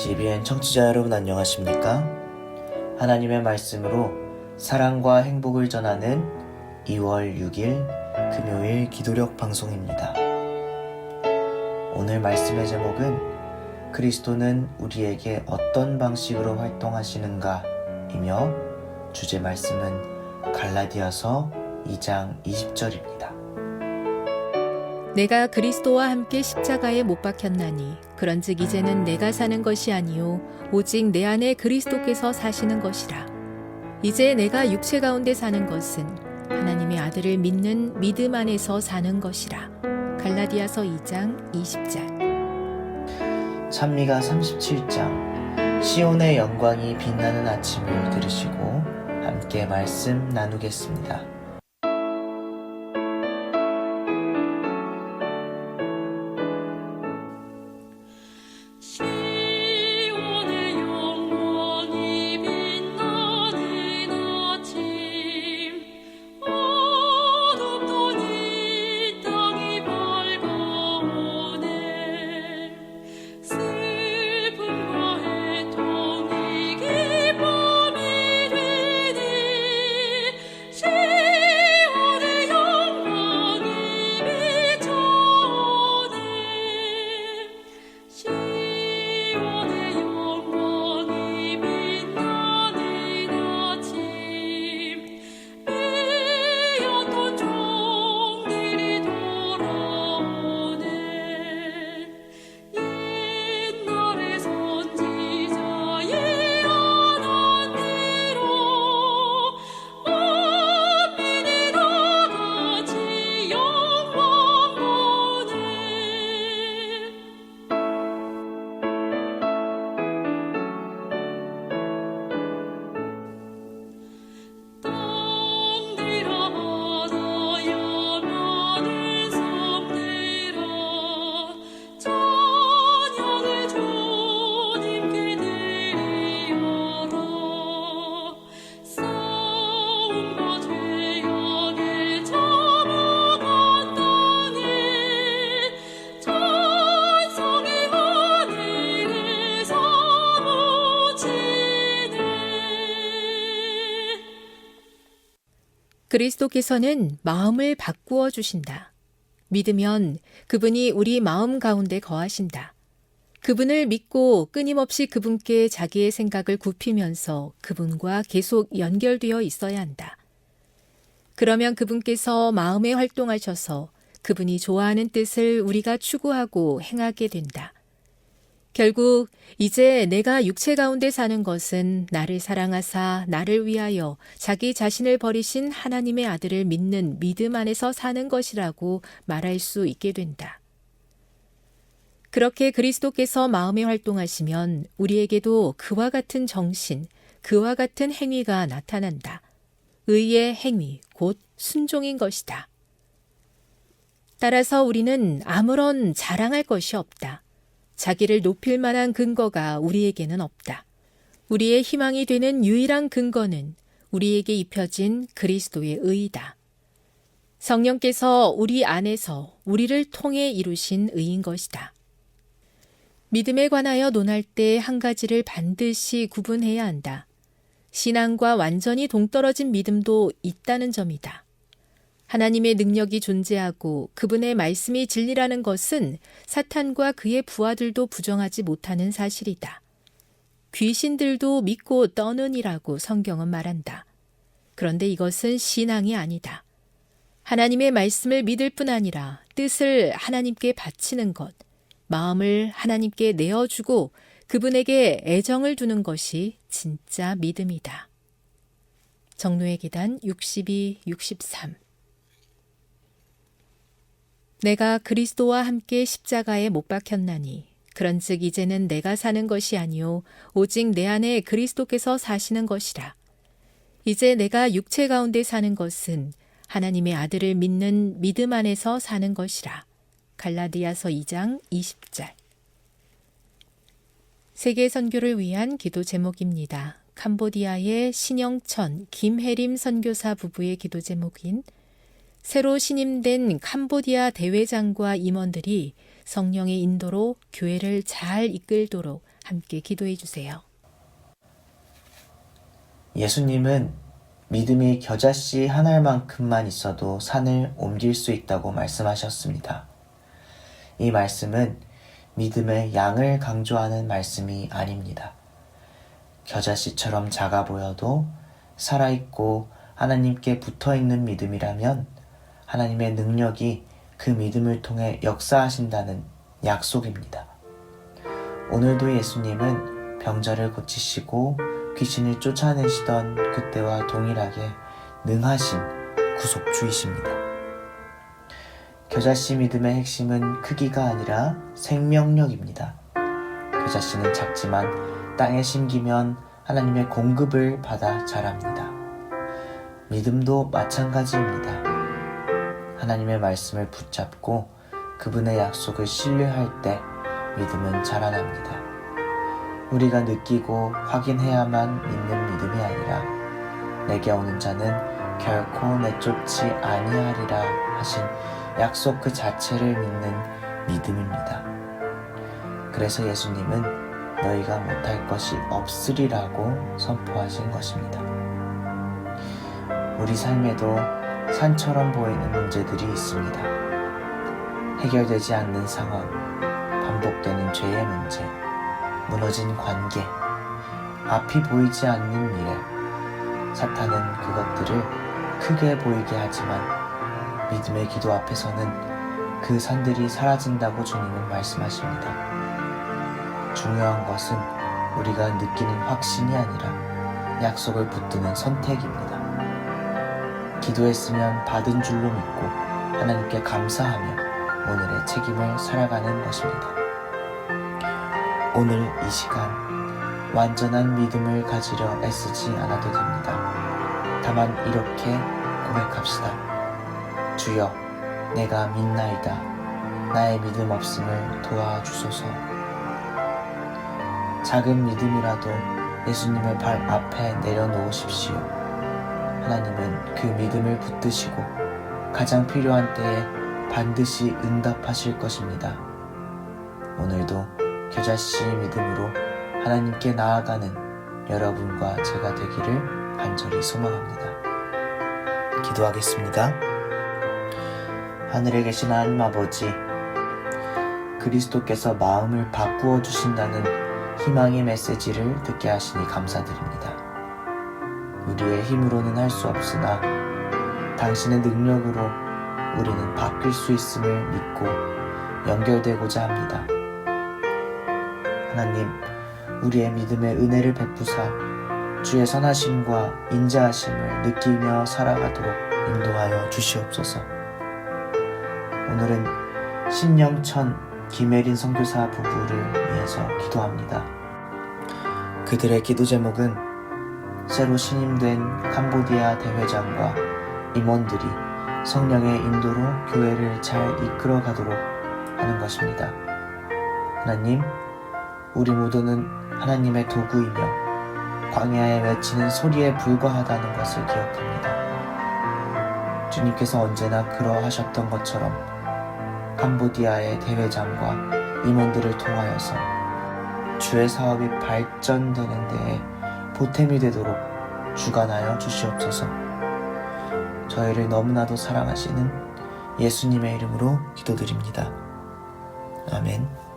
CBN 청취자 여러분 안녕하십니까? 하나님의 말씀으로 사랑과 행복을 전하는 2월 6일 금요일 기도력 방송입니다. 오늘 말씀의 제목은 그리스도는 우리에게 어떤 방식으로 활동하시는가 이며 주제 말씀은 갈라디아서 2장 20절입니다. 내가 그리스도와 함께 십자가에 못 박혔나니 그런즉 이제는 내가 사는 것이 아니요 오직 내 안에 그리스도께서 사시는 것이라. 이제 내가 육체 가운데 사는 것은 하나님의 아들을 믿는 믿음 안에서 사는 것이라. 갈라디아서 2장 20절. 찬미가 37장 시온의 영광이 빛나는 아침을 들으시고 함께 말씀 나누겠습니다. 그리스도께서는 마음을 바꾸어 주신다. 믿으면 그분이 우리 마음 가운데 거하신다. 그분을 믿고 끊임없이 그분께 자기의 생각을 굽히면서 그분과 계속 연결되어 있어야 한다. 그러면 그분께서 마음에 활동하셔서 그분이 좋아하는 뜻을 우리가 추구하고 행하게 된다. 결국 이제 내가 육체 가운데 사는 것은 나를 사랑하사 나를 위하여 자기 자신을 버리신 하나님의 아들을 믿는 믿음 안에서 사는 것이라고 말할 수 있게 된다. 그렇게 그리스도께서 마음에 활동하시면 우리에게도 그와 같은 정신, 그와 같은 행위가 나타난다. 의의 행위, 곧 순종인 것이다. 따라서 우리는 아무런 자랑할 것이 없다. 자기를 높일 만한 근거가 우리에게는 없다. 우리의 희망이 되는 유일한 근거는 우리에게 입혀진 그리스도의 의이다. 성령께서 우리 안에서 우리를 통해 이루신 의인 것이다. 믿음에 관하여 논할 때 한 가지를 반드시 구분해야 한다. 신앙과 완전히 동떨어진 믿음도 있다는 점이다. 하나님의 능력이 존재하고 그분의 말씀이 진리라는 것은 사탄과 그의 부하들도 부정하지 못하는 사실이다. 귀신들도 믿고 떠느니라고 성경은 말한다. 그런데 이것은 신앙이 아니다. 하나님의 말씀을 믿을 뿐 아니라 뜻을 하나님께 바치는 것, 마음을 하나님께 내어주고 그분에게 애정을 두는 것이 진짜 믿음이다. 정노의 계단 62, 63. 내가 그리스도와 함께 십자가에 못 박혔나니 그런즉 이제는 내가 사는 것이 아니요 오직 내 안에 그리스도께서 사시는 것이라. 이제 내가 육체 가운데 사는 것은 하나님의 아들을 믿는 믿음 안에서 사는 것이라. 갈라디아서 2장 20절. 세계 선교를 위한 기도 제목입니다. 캄보디아의 신영천, 김혜림 선교사 부부의 기도 제목인 새로 신임된 캄보디아 대회장과 임원들이 성령의 인도로 교회를 잘 이끌도록 함께 기도해 주세요. 예수님은 믿음이 겨자씨 한 알만큼만 있어도 산을 옮길 수 있다고 말씀하셨습니다. 이 말씀은 믿음의 양을 강조하는 말씀이 아닙니다. 겨자씨처럼 작아 보여도 살아있고 하나님께 붙어있는 믿음이라면 하나님의 능력이 그 믿음을 통해 역사하신다는 약속입니다. 오늘도 예수님은 병자를 고치시고 귀신을 쫓아내시던 그때와 동일하게 능하신 구속주이십니다. 겨자씨 믿음의 핵심은 크기가 아니라 생명력입니다. 겨자씨는 작지만 땅에 심기면 하나님의 공급을 받아 자랍니다. 믿음도 마찬가지입니다. 하나님의 말씀을 붙잡고 그분의 약속을 신뢰할 때 믿음은 자라납니다. 우리가 느끼고 확인해야만 믿는 믿음이 아니라 내게 오는 자는 결코 내쫓지 아니하리라 하신 약속 그 자체를 믿는 믿음입니다. 그래서 예수님은 너희가 못할 것이 없으리라고 선포하신 것입니다. 우리 삶에도 산처럼 보이는 문제들이 있습니다. 해결되지 않는 상황, 반복되는 죄의 문제, 무너진 관계, 앞이 보이지 않는 미래. 사탄은 그것들을 크게 보이게 하지만 믿음의 기도 앞에서는 그 산들이 사라진다고 주님은 말씀하십니다. 중요한 것은 우리가 느끼는 확신이 아니라 약속을 붙드는 선택입니다. 기도했으면 받은 줄로 믿고 하나님께 감사하며 오늘의 책임을 살아가는 것입니다. 오늘 이 시간 완전한 믿음을 가지려 애쓰지 않아도 됩니다. 다만 이렇게 고백합시다. 주여, 내가 믿나이다. 나의 믿음 없음을 도와주소서. 작은 믿음이라도 예수님의 발 앞에 내려놓으십시오. 하나님은 그 믿음을 붙드시고 가장 필요한 때에 반드시 응답하실 것입니다. 오늘도 겨자씨 믿음으로 하나님께 나아가는 여러분과 제가 되기를 간절히 소망합니다. 기도하겠습니다. 하늘에 계신 하나님 아버지, 그리스도께서 마음을 바꾸어 주신다는 희망의 메시지를 듣게 하시니 감사드립니다. 우리의 힘으로는 할 수 없으나 당신의 능력으로 우리는 바뀔 수 있음을 믿고 연결되고자 합니다. 하나님, 우리의 믿음의 은혜를 베푸사 주의 선하심과 인자하심을 느끼며 살아가도록 인도하여 주시옵소서. 오늘은 신영천 김혜린 선교사 부부를 위해서 기도합니다. 그들의 기도 제목은 새로 신임된 캄보디아 대회장과 임원들이 성령의 인도로 교회를 잘 이끌어 가도록 하는 것입니다. 하나님, 우리 모두는 하나님의 도구이며 광야에 외치는 소리에 불과하다는 것을 기억합니다. 주님께서 언제나 그러하셨던 것처럼 캄보디아의 대회장과 임원들을 통하여서 주의 사업이 발전되는 데에 보탬이 되도록 주관하여 주시옵소서. 저희를 너무나도 사랑하시는 예수님의 이름으로 기도드립니다. 아멘.